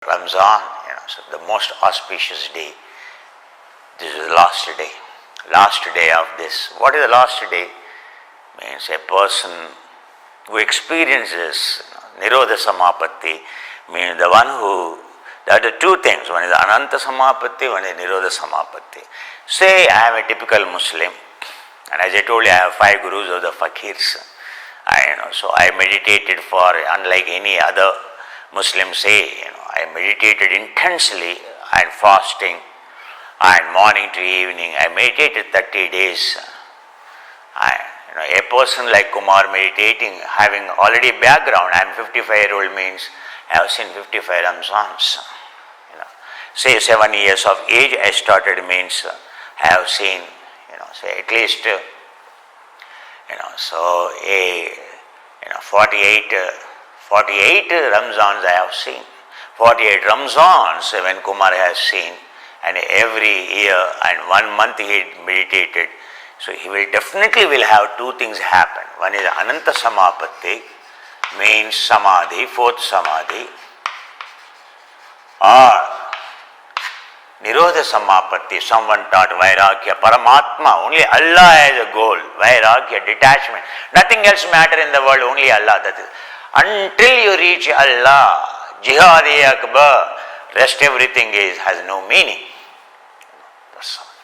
Ramzan, so the most auspicious day. This is the last day. Last day of this. What is the last day? Means a person who experiences Nirodha Samapatti, means the one who, there are the two things. One is Ananta Samapatti, one is Nirodha Samapatti. Say I am a typical Muslim, and as I told you, I have 5 gurus of the fakirs. So I meditated for, unlike any other Muslims say, I meditated intensely and fasting, and morning to evening I meditated 30 days. A person like Kumar meditating, having already background, I am 55-year-old means I have seen 55 Ramzans. Say 7 years of age I started means I have seen, say at least, so 48 Ramzans I have seen. 48 Ramzans when Kumar has seen, and every year and 1 month he meditated. So he will definitely have 2 things happen. One is Ananta Samapatti, means Samadhi, 4th Samadhi, or Nirodha Samapatti, someone taught Vairagya, Paramatma, only Allah as a goal, Vairagya, detachment. Nothing else matter in the world, only Allah. That is, until you reach Allah, Jihad-e Akbar, rest everything has no meaning.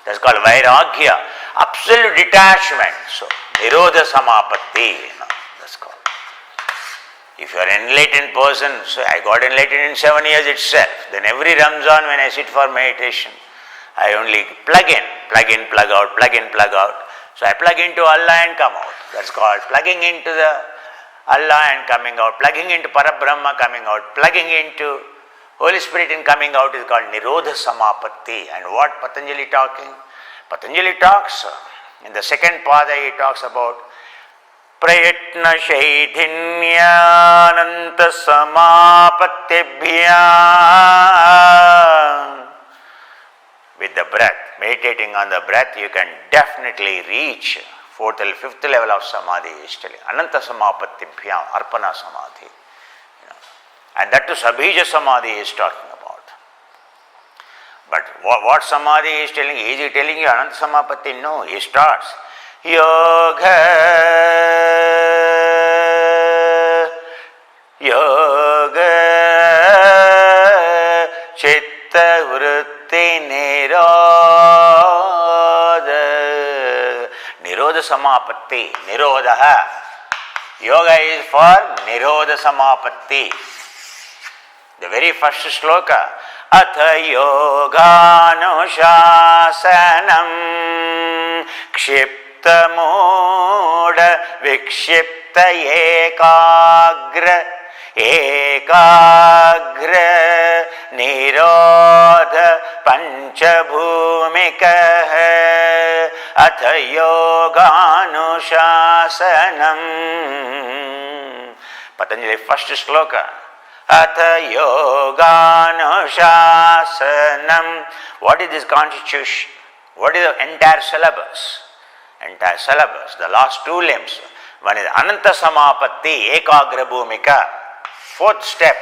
That's called Vairagya, absolute detachment. So, Nirodha Samapatti, that's called. If you are an enlightened person, so I got enlightened in 7 years itself. Then every Ramzan when I sit for meditation, I only plug in, plug out, plug in, plug out. So I plug into Allah and come out. That's called plugging into the Allah and coming out. Plugging into Parabrahma, coming out. Plugging into Holy Spirit and coming out is called Nirodha Samapatti. And what Patanjali talking? Patanjali talks, in the second pada he talks about Prayatna Shaidhinyananta Samapattibhyam. With the breath, meditating on the breath, you can definitely reach 4th or 5th level of Samadhi is telling. Ananta Samapattibhyam, Arpana Samadhi. And that too Sabhija Samadhi is talking about. But what Samadhi is telling? Is he telling you Ananta Samapatti? No, he starts. Yoga Chitta Vritti Nirodha. Nirodha Samapatti. Nirodha. Yoga is for Nirodha Samapatti. The very first sloka. Atha yoganushasanam kshipta moda vikshipta ekagra nirodha panchabhumika atha yoganushasanam. Patanjali first sloka. Atha yoganushasanam. What is this constitution? What is the entire syllabus? Entire syllabus, the last 2 limbs. One is Ananta Samapatti, Ekagra Bhumika. 4th step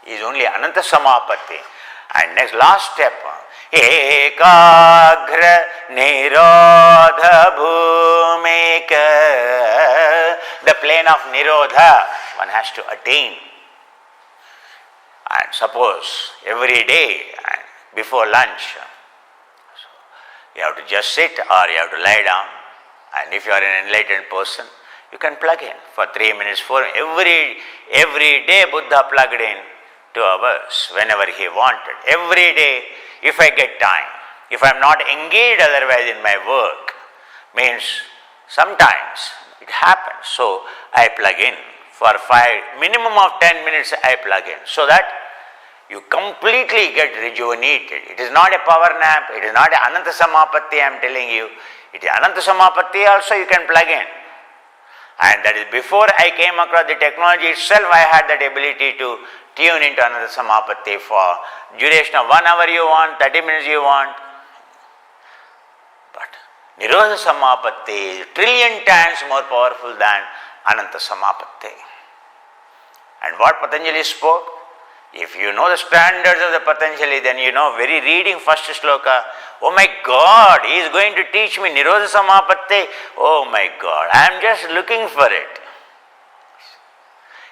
is only Ananta Samapatti. And next last step, Ekagra Nirodha Bhumika. The plane of Nirodha one has to attain. And suppose every day before lunch, you have to just sit or you have to lie down. And if you are an enlightened person, you can plug in for 3 minutes, 4 minutes. Every day Buddha plugged in 2 hours whenever he wanted. Every day, if I get time, if I am not engaged otherwise in my work, means sometimes it happens. So I plug in. For minimum of 10 minutes I plug in, so that you completely get rejuvenated. It is not a power nap, it is not an Ananta Samapatti I am telling you. It is Ananta Samapatti also you can plug in. And that is before I came across the technology itself, I had that ability to tune into Ananta Samapatti for duration of 1 hour you want, 30 minutes you want. But Nirodha Samapatti is trillion times more powerful than Ananta Samapatti. And what Patanjali spoke? If you know the standards of the Patanjali, then you know, very reading first shloka, oh my God, he is going to teach me Nirodha Samapatti. Oh my God, I am just looking for it.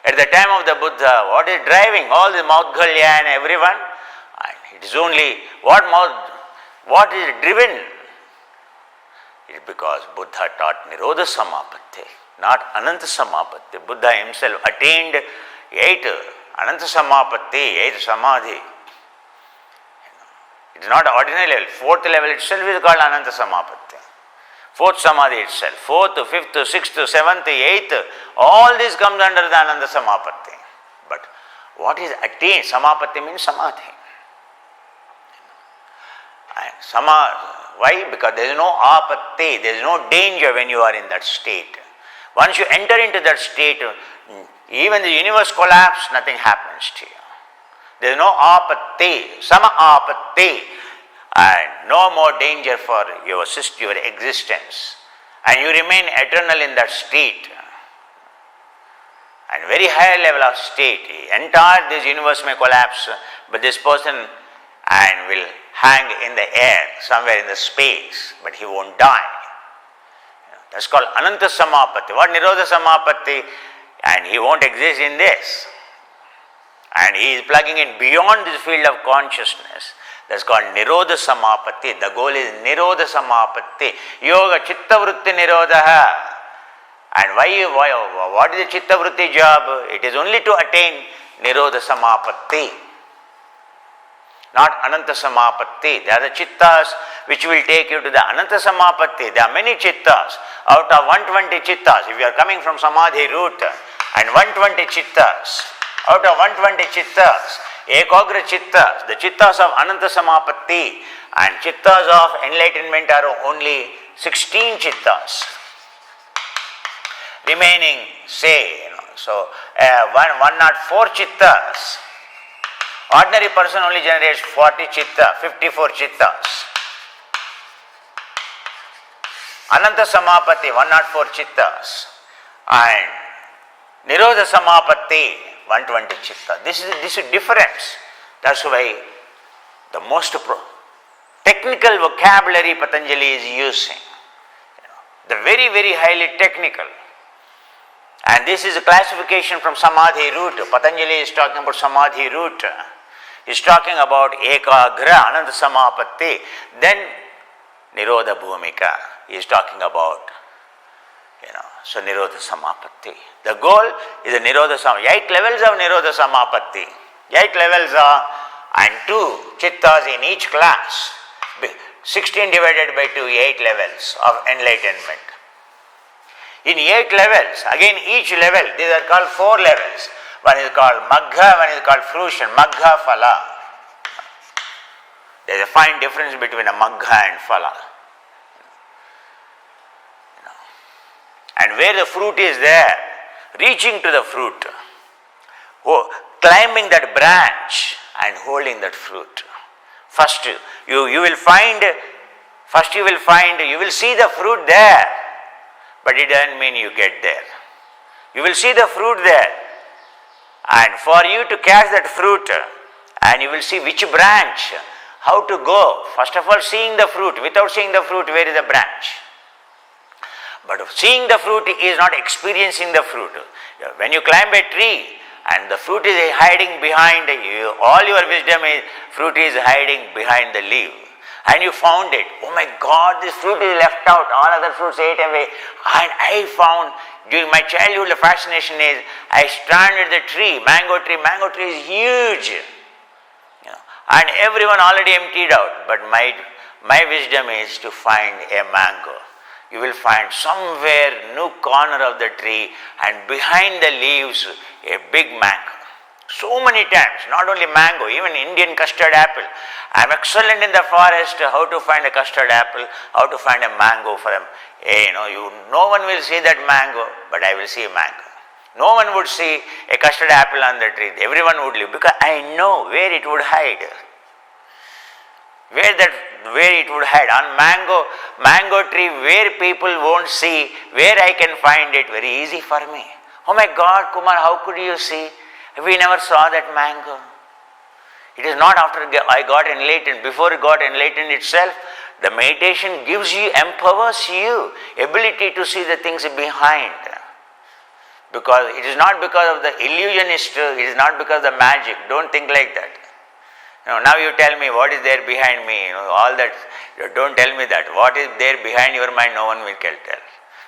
At the time of the Buddha, what is driving all the Maudgalya and everyone? It is only what is driven? It is because Buddha taught Nirodha Samapatti, not Ananta Samapatti. Buddha himself attained 8 Ananta Samapatti, 8 Samadhi. It is not ordinary level. 4th level itself is called Ananta Samapatti. 4th Samadhi itself. 4th, 5th, 6th, 7th, 8th, all this comes under the Ananta Samapatti. But what is attained? Samapatti means Samadhi. And why? Because there is no apatti, there is no danger when you are in that state. Once you enter into that state, even the universe collapses, nothing happens to you. There is no apatti, sama apatti, and no more danger for your existence. And you remain eternal in that state. And very high level of state. Entire this universe may collapse, but this person will hang in the air, somewhere in the space, but he won't die. That's called Ananta Samapatti. What Nirodha Samapatti? And he won't exist in this. And he is plugging in beyond this field of consciousness. That's called Nirodha Samapatti. The goal is Nirodha Samapatti. Yoga Chitta Vritti Nirodha. And what is the Chitta Vritti job? It is only to attain Nirodha Samapatti, not Ananta Samapatti. There are the Chittas which will take you to the Ananta Samapatti. There are many Chittas. Out of 120 Chittas, if you are coming from Samadhi route, and 120 Chittas, out of 120 Chittas, Ekagra Chittas, the Chittas of Ananta Samapatti, and Chittas of enlightenment are only 16 Chittas. Remaining, say, 104 Chittas. Ordinary person only generates 40 Chitta, 54 Chittas. Ananta Samapatti, 104 Chittas. And Nirodha Samapatti, 120 Chitta. This is difference. That's why the most technical vocabulary Patanjali is using. The very, very highly technical. And this is a classification from Samadhi route. Patanjali is talking about Samadhi route. He is talking about Ekagra, Ananta Samapatti. Then Nirodha Bhumika. He is talking about, so Nirodha Samapatti. The goal is the Nirodha Samapatti. 8 levels of Nirodha Samapatti. 8 levels are, and 2 Chittas in each class. 16 divided by 2, 8 levels of enlightenment. In 8 levels, again each level, these are called 4 levels. One is called Magga, one is called fruition, Magga Phala. There is a fine difference between a Magga and Phala. And where the fruit is there, reaching to the fruit, climbing that branch and holding that fruit. First you will see the fruit there, but it doesn't mean you get there. You will see the fruit there, and for you to catch that fruit, and you will see which branch, how to go. First of all, seeing the fruit. Without seeing the fruit, where is the branch? But seeing the fruit is not experiencing the fruit. When you climb a tree and the fruit is hiding behind you, all your wisdom is, fruit is hiding behind the leaf. And you found it. Oh my God, this fruit is left out. All other fruits ate away. And I found, during my childhood, the fascination is, I stand at the tree, mango tree. Mango tree is huge. And everyone already emptied out. But my wisdom is to find a mango. You will find somewhere, nook corner of the tree, and behind the leaves, a big mango. So many times, not only mango, even Indian custard apple. I am excellent in the forest, how to find a custard apple, how to find a mango for them. No one will see that mango, but I will see a mango. No one would see a custard apple on the tree. Everyone would leave, because I know where it would hide. Where it would hide. On mango tree, where people won't see, where I can find it, very easy for me. Oh my God, Kumar, how could you see? We never saw that mango. It is not after I got enlightened. Before it got enlightened itself, the meditation gives you, empowers you, ability to see the things behind. Because it is not because of the illusionist, it is not because of the magic. Don't think like that. Now you tell me what is there behind me, all that. Don't tell me that. What is there behind your mind, no one will tell.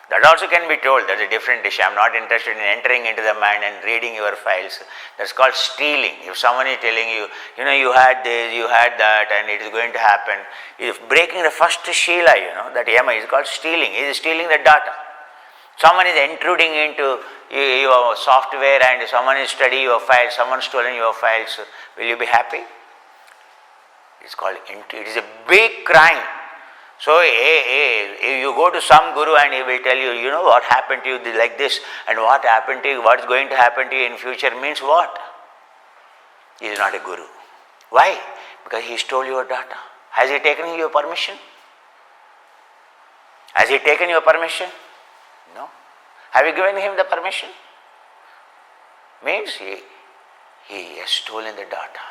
That also can be told. That's a different issue. I am not interested in entering into the mind and reading your files. That's called stealing. If someone is telling you, you had this, you had that, and it is going to happen, if breaking the first Shila, that yama is called stealing. He is stealing the data. Someone is intruding into your software and someone is studying your files, someone stolen your files. Will you be happy? It's called, it is a big crime. So if you go to some guru and he will tell you, what happened to you like this, and what happened to you, what is going to happen to you in future means what? He is not a guru. Why? Because he stole your data. Has he taken your permission? Has he taken your permission? No. Have you given him the permission? Means he has stolen the data.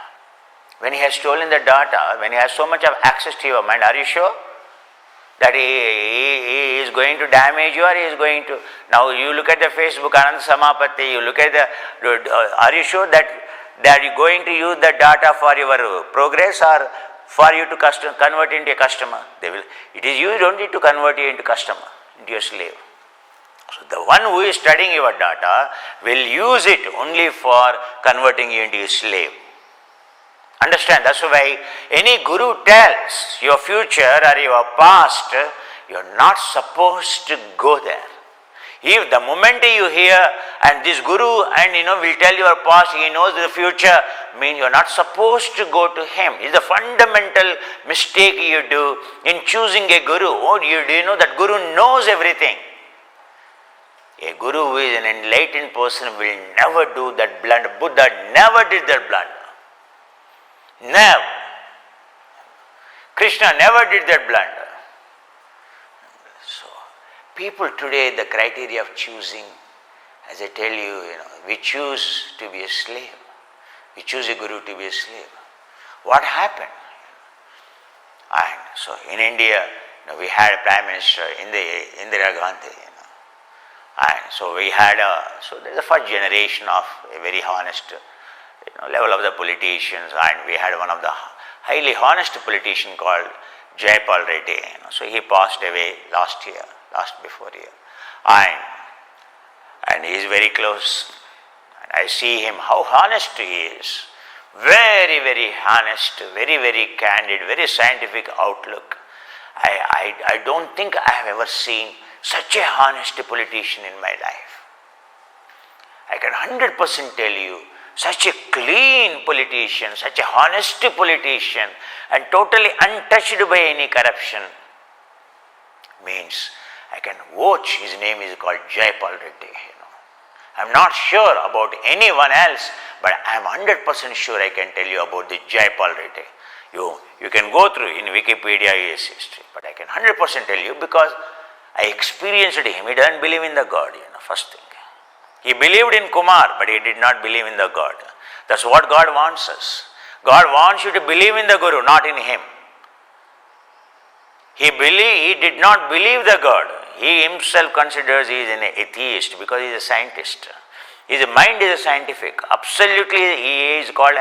When he has stolen the data, when he has so much of access to your mind, are you sure that he is going to damage you, or he is going to... Now you look at the Facebook, Anand Samapatti, you look at are you sure that you are going to use the data for your progress or for you to convert into a customer? It is you don't need to convert you into customer, into a slave. So the one who is studying your data will use it only for converting you into a slave. Understand? That's why any guru tells your future or your past, you are not supposed to go there. If the moment you hear and this guru will tell your past, he knows the future, means you are not supposed to go to him. It's a fundamental mistake you do in choosing a guru. Oh, do you know that guru knows everything? A guru who is an enlightened person will never do that blunder. Buddha never did that blunder. Never. Krishna never did that blunder. So, people today, the criteria of choosing, as I tell you, we choose to be a slave. We choose a guru to be a slave. What happened? And so, in India, we had a Prime Minister, Indira Gandhi. And so we had so there is a first generation of a very honest level of the politicians, and we had one of the highly honest politician called Jayapal Reddy. So he passed away last before year, and he is very close. And I see him how honest he is, very very honest, very very candid, very scientific outlook. I don't think I have ever seen such a honest politician in my life. I can 100% tell you, such a clean politician, such a honest politician, and totally untouched by any corruption, means I can watch. His name is called Jayapal Reddy. I am not sure about anyone else, but I am 100% sure I can tell you about the Jayapal Reddy. You can go through in Wikipedia his history, but I can 100% tell you because I experienced him. He doesn't believe in the God, first thing. He believed in Kumar, but he did not believe in the God. That's what God wants us. God wants you to believe in the Guru, not in him. He did not believe the God. He himself considers he is an atheist because he is a scientist. His mind is scientific. Absolutely, he is called,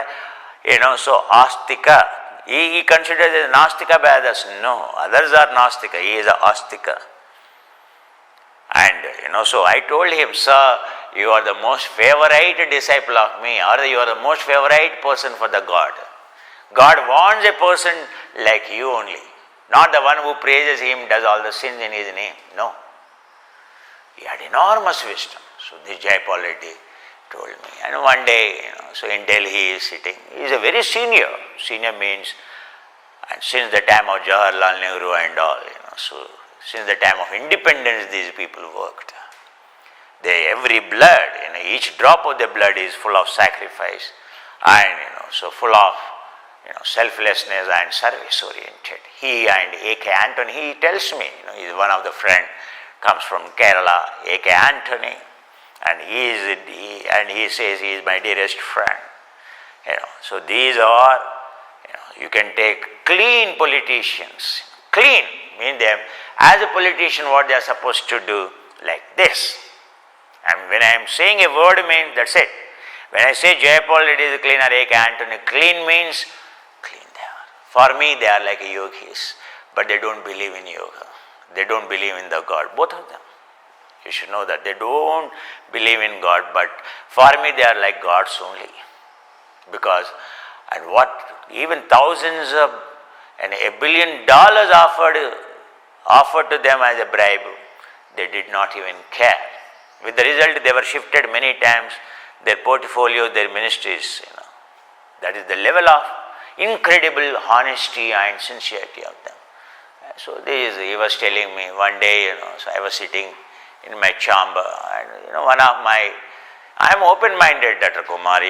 so Astika. He considers as Nastika by others. No, others are Nastika. He is a Astika. And so I told him, sir, you are the most favorite disciple of me, or you are the most favorite person for the God. God wants a person like you only, not the one who praises him, does all the sins in his name. No. He had enormous wisdom. So this Jayapal Reddy told me. And one day, so in Delhi he is sitting. He is a very senior. Senior means, and since the time of Jawaharlal Nehru and all, so since the time of independence, these people worked. Every blood, each drop of the blood is full of sacrifice, and so full of selflessness and service oriented. He and A.K. Antony, he tells me, he is one of the friend, comes from Kerala, A.K. Antony, and he says he is my dearest friend. So these are, you can take clean politicians. Clean mean them as a politician what they are supposed to do like this. And when I am saying a word means that's it. When I say Jayapal it is clean or A.K. Antony, clean means clean they are. For me they are like yogis, but they don't believe in yoga. They don't believe in the God, both of them. You should know that they don't believe in God, but for me they are like gods only. Because, and what even thousands of and $1 billion offered to them as a bribe, they did not even care. With the result, they were shifted many times, their portfolio, their ministries. That is the level of incredible honesty and sincerity of them. So he was telling me one day, so I was sitting in my chamber, and I am open-minded, Dr. Kumar,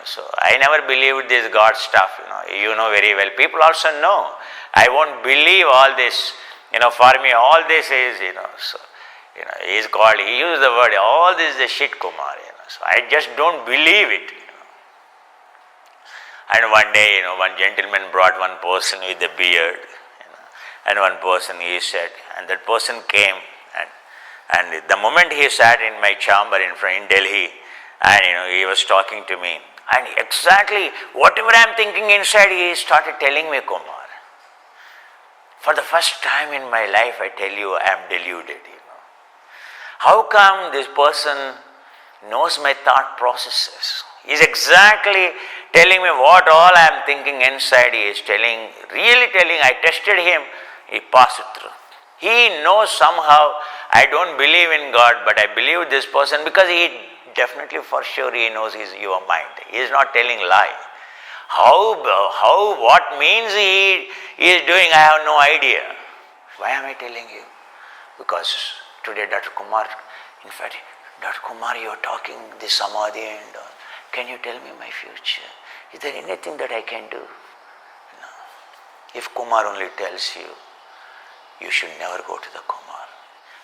so I never believed this God stuff, you know very well. People also know. I won't believe all this, for me all this is, he is called, he used the word, all this is a shit, Kumar, so I just don't believe it. And one day, one gentleman brought one person with a beard, and one person he said, and that person came, and the moment he sat in my chamber in Delhi, and he was talking to me, and exactly whatever I am thinking inside, he started telling me, Kumar. For the first time in my life, I tell you, I am deluded. How come this person knows my thought processes? He is exactly telling me what all I am thinking inside. He is telling, really telling. I tested him. He passed it through. He knows somehow. I don't believe in God, but I believe this person because he definitely for sure he knows your mind. He is not telling lie. What means he is doing, I have no idea. Why am I telling you? Because today Dr. Kumar, in fact, Dr. Kumar, you are talking this samadhi and can you tell me my future? Is there anything that I can do? No. If Kumar only tells you, you should never go to the Kumar.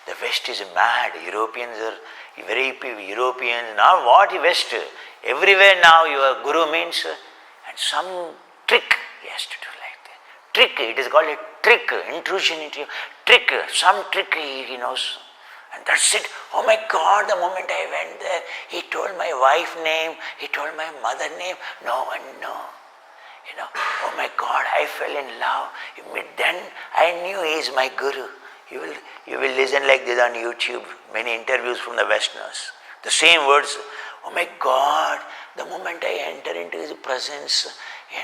The West is mad. Europeans are Europeans. Now what West? Everywhere now your guru means and some trick he has to do like that. Trick, it is called a trick, intrusion into your trick, some trick he knows. And that's it. Oh my God, the moment I went there, he told my wife name, he told my mother name, no one knew. Oh my God, I fell in love. Then I knew he is my guru. You will listen like this on YouTube, many interviews from the Westerners. The same words, oh my God, the moment I enter into his presence,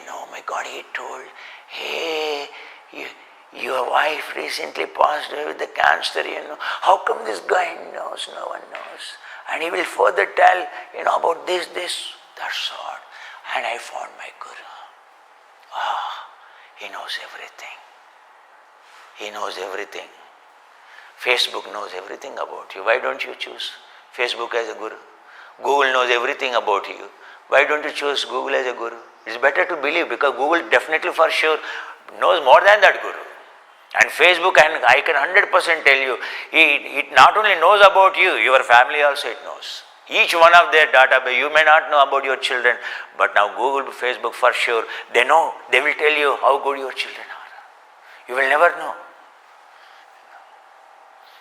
oh my God, he told, hey, your wife recently passed away with the cancer, how come this guy knows? No one knows. And he will further tell, about this, that sort. And I found my guru. He knows everything. He knows everything. Facebook knows everything about you. Why don't you choose Facebook as a guru? Google knows everything about you. Why don't you choose Google as a guru? It's better to believe because Google definitely for sure knows more than that guru. And Facebook, and I can 100% tell you, it not only knows about you, your family also it knows. Each one of their database, you may not know about your children, but now Google, Facebook for sure, they know, they will tell you how good your children are. You will never know.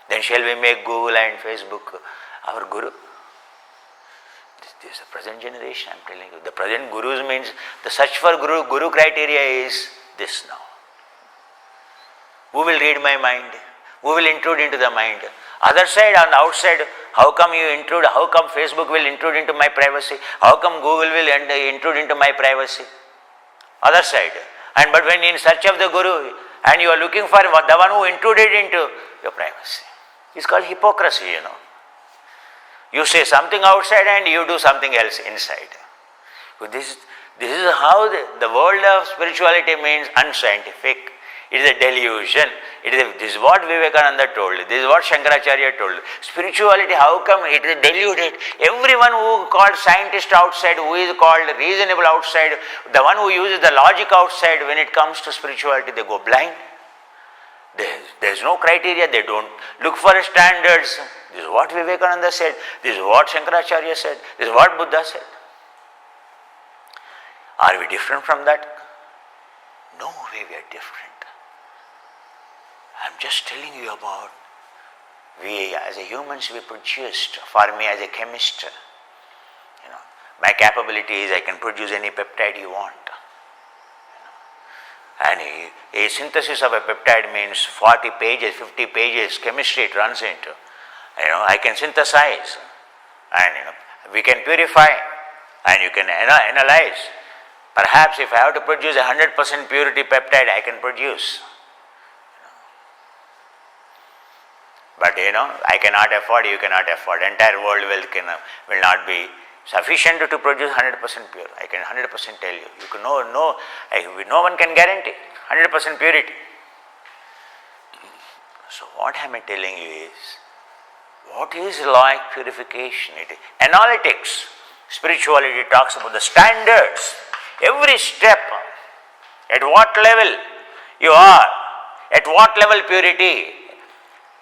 Then shall we make Google and Facebook our guru? This is the present generation, I am telling you. The present gurus means the search for guru criteria is this now. Who will read my mind? Who will intrude into the mind? Other side, on the outside, how come you intrude? How come Facebook will intrude into my privacy? How come Google will intrude into my privacy? Other side. But when in search of the guru and you are looking for the one who intruded into your privacy, it's called hypocrisy, You say something outside and you do something else inside. This is how the world of spirituality means unscientific. It is a delusion. This is what Vivekananda told. This is what Shankaracharya told. Spirituality, how come it is deluded? Everyone who called scientist outside, who is called reasonable outside, the one who uses the logic outside, when it comes to spirituality, they go blind. There is no criteria. They don't look for standards. This is what Vivekananda said. This is what Shankaracharya said. This is what Buddha said. Are we different from that? No way we are different. I'm just telling you about, we as a humans we produced. For me as a chemist, my capability is I can produce any peptide you want. And a synthesis of a peptide means 40 pages, 50 pages chemistry it runs into. I can synthesize and we can purify and you can analyze. Perhaps if I have to produce 100% purity peptide, I can produce. But I cannot afford, you cannot afford. Entire world will not be sufficient to produce 100% pure. I can 100% tell you. No one can guarantee 100% purity. So what am I telling you is, what is like purification? It is analytics. Spirituality talks about the standards. Every step, at what level you are, at what level purity.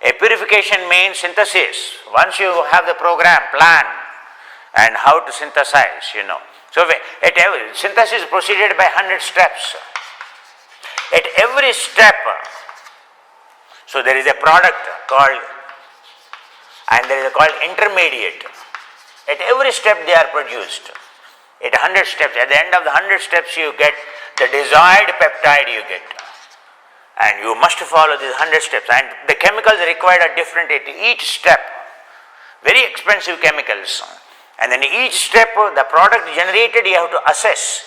A purification means synthesis. Once you have the program, plan, and how to synthesize, So synthesis is proceeded by 100 steps. At every step, so there is a product called, and there is a called intermediate. At every step they are produced. At 100 steps, at the end of the 100 steps you get the desired peptide you get. And you must follow these 100 steps. And the chemicals required are different at each step. Very expensive chemicals. And then each step, the product generated, you have to assess.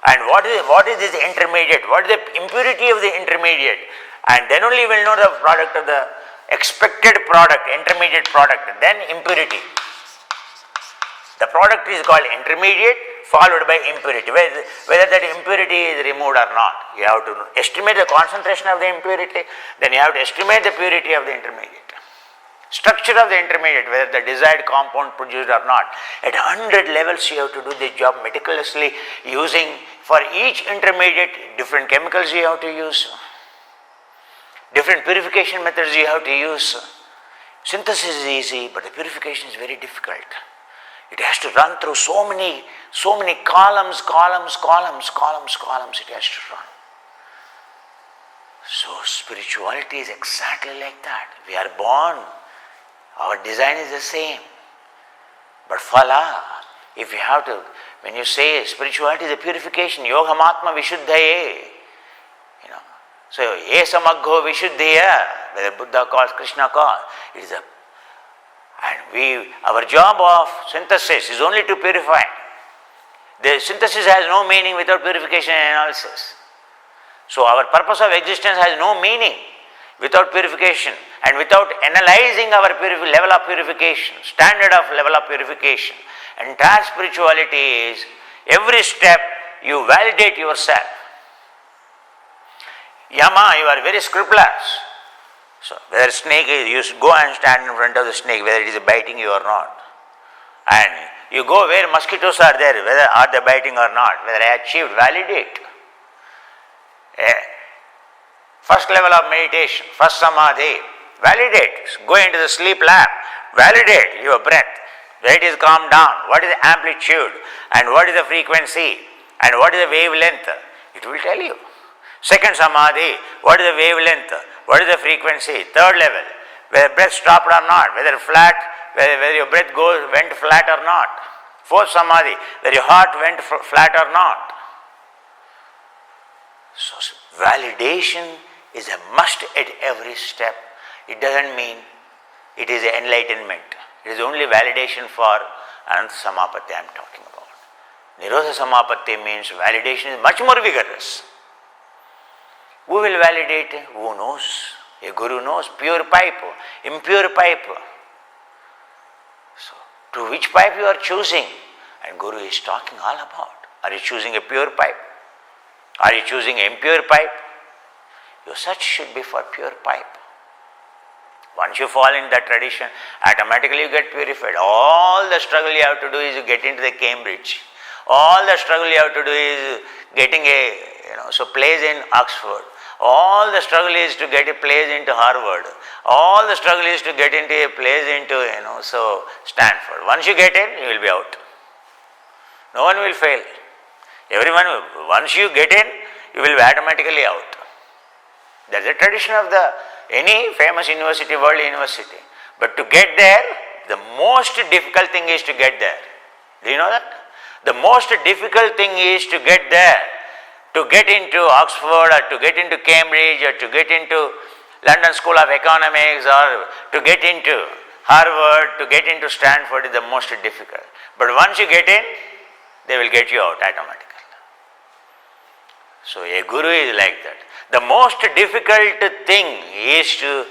And what is this intermediate? What is the impurity of the intermediate? And then only you will know the product of the expected product, intermediate product, then impurity. The product is called intermediate, followed by impurity. Whether that impurity is removed or not. You have to estimate the concentration of the impurity, then you have to estimate the purity of the intermediate. Structure of the intermediate, whether the desired compound produced or not. At 100 levels you have to do the job meticulously, using for each intermediate different chemicals you have to use, different purification methods you have to use. Synthesis is easy, but the purification is very difficult. It has to run through so many columns, it has to run. So spirituality is exactly like that. We are born, our design is the same. But phala, if you have to, when you say spirituality is a purification, yogamatma vishuddhaye, so ye samagho vishuddhaya, whether Buddha calls, Krishna calls, it is our job of synthesis is only to purify. The synthesis has no meaning without purification and analysis. So our purpose of existence has no meaning without purification and without analyzing our level of purification, standard of level of purification. Entire spirituality is, every step you validate yourself. Yama, you are very scrupulous. So whether snake is, you go and stand in front of the snake, whether it is biting you or not. And you go where mosquitoes are there, whether are they biting or not, whether I achieved, validate. First level of meditation, first samadhi, validate. Go into the sleep lab, validate your breath, where it is calmed down, what is the amplitude, and what is the frequency, and what is the wavelength. It will tell you. Second samadhi, what is the wavelength, what is the frequency. Third level, whether breath stopped or not, whether your breath went flat or not. Fourth samadhi, whether your heart went flat or not. So validation is a must at every step. It doesn't mean it is enlightenment. It is only validation for Ananta Samapatti I am talking about. Nirodha Samapatti means validation is much more vigorous. Who will validate? Who knows? A guru knows. Pure pipe, impure pipe. So, to which pipe you are choosing? And Guru is talking all about. Are you choosing a pure pipe? Are you choosing an impure pipe? Your search should be for pure pipe. Once you fall in that tradition, automatically you get purified. All the struggle you have to do is to get into the Cambridge. All the struggle you have to do is getting place in Oxford. All the struggle is to get a place into Harvard. All the struggle is to get into a place into, Stanford. Once you get in, you will be out. No one will fail. Everyone, once you get in, you will be automatically out. That's the tradition of any famous university, world university. But to get there, the most difficult thing is to get there. Do you know that? The most difficult thing is to get there. To get into Oxford or to get into Cambridge or to get into London School of Economics or to get into Harvard, to get into Stanford is the most difficult. But once you get in, they will get you out automatically. So a guru is like that. The most difficult thing is to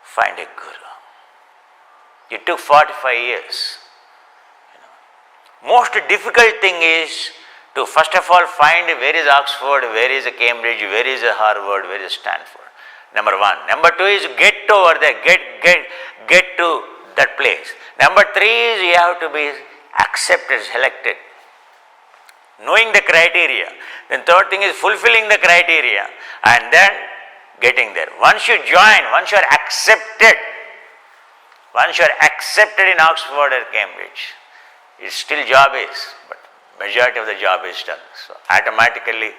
find a guru. It took 45 years. Most difficult thing is to first of all find where is Oxford, where is Cambridge, where is Harvard, where is Stanford. Number one. Number two is get over there, get to that place. Number three is you have to be accepted, selected, knowing the criteria. Then third thing is fulfilling the criteria and then getting there. Once you join, once you are accepted in Oxford or Cambridge, it's still job is, but majority of the job is done. So automatically,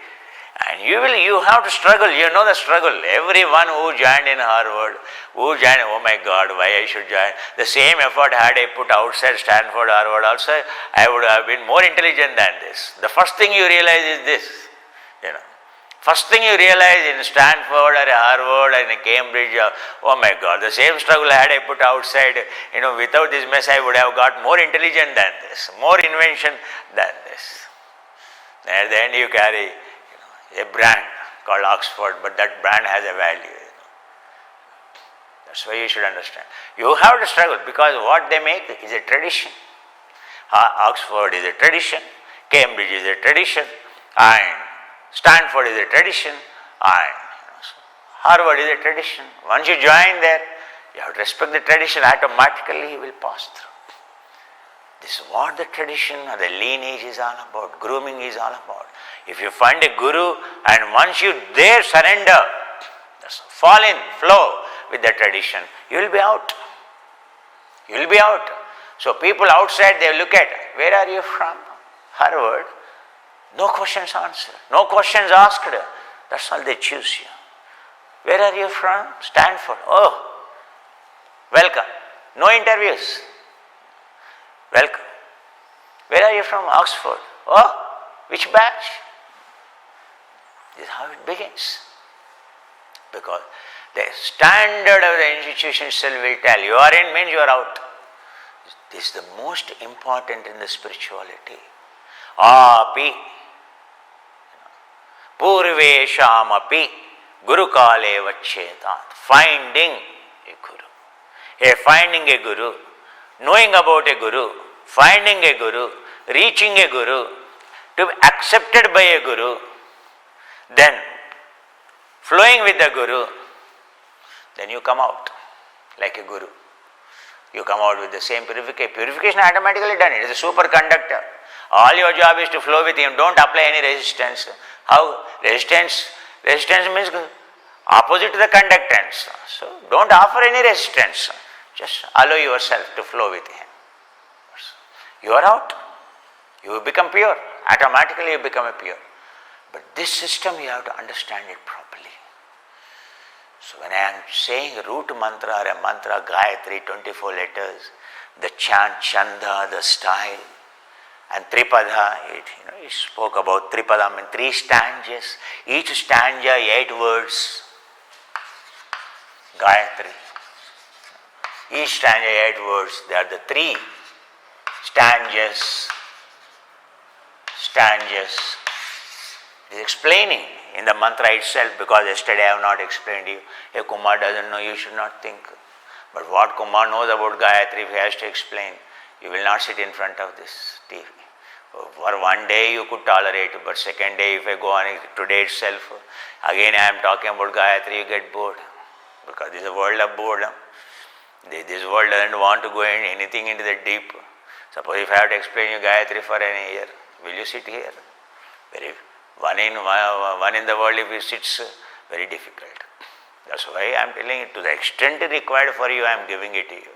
and you have to struggle, you know the struggle. Everyone who joined in Harvard, oh my God, why I should join? The same effort had I put outside Stanford, Harvard also, I would have been more intelligent than this. The first thing you realize is this, First thing you realize in Stanford or Harvard or in Cambridge, oh my God, the same struggle had I put outside, without this mess I would have got more intelligent than this, more invention than this. At the end you carry a brand called Oxford, but that brand has a value. That's why you should understand. You have to struggle because what they make is a tradition. Oxford is a tradition, Cambridge is a tradition, and Stanford is a tradition, and Harvard is a tradition. Once you join there, you have to respect the tradition, automatically you will pass through. This is what the tradition or the lineage is all about, grooming is all about. If you find a guru and once you there surrender, fall in, flow with the tradition, you will be out. You will be out. So people outside, they look at, where are you from? Harvard. No questions answered, no questions asked. That's all they choose you. Where are you from? Stanford. Oh, welcome. No interviews. Welcome. Where are you from? Oxford. Oh, which batch? This is how it begins. Because the standard of the institution itself will tell you are in means you are out. This is the most important in the spirituality. Api Purveshamapi Guru Kale Vachetat. Finding a guru. Finding a guru, knowing about a guru, finding a guru, reaching a guru, to be accepted by a guru, then flowing with the guru, then you come out like a guru. You come out with the same purification. Purification automatically done. It is a superconductor. All your job is to flow with him. Don't apply any resistance. How? Resistance means opposite to the conductance. So don't offer any resistance. Just allow yourself to flow with him. You are out. You become pure. Automatically you become a pure. But this system you have to understand it properly. So when I am saying root mantra or a mantra, Gayatri, 24 letters, the chant, chanda, the style, and Tripada, it spoke about Tripada, I mean 3 stanzas, each stanza 8 words, Gayatri. Each stanza 8 words, they are the 3 stanzas. It is explaining in the mantra itself, because yesterday I have not explained to you. If Kumar doesn't know, you should not think. But what Kumar knows about Gayatri, if he has to explain, you will not sit in front of this TV. For one day you could tolerate, but second day if I go on today itself, again I am talking about Gayatri, you get bored. Because this is a world of boredom. This world doesn't want to go anything into the deep. Suppose if I have to explain you Gayatri for an year, will you sit here? One in the world, if it sits, very difficult. That's why I am telling it, to the extent required for you, I am giving it to you.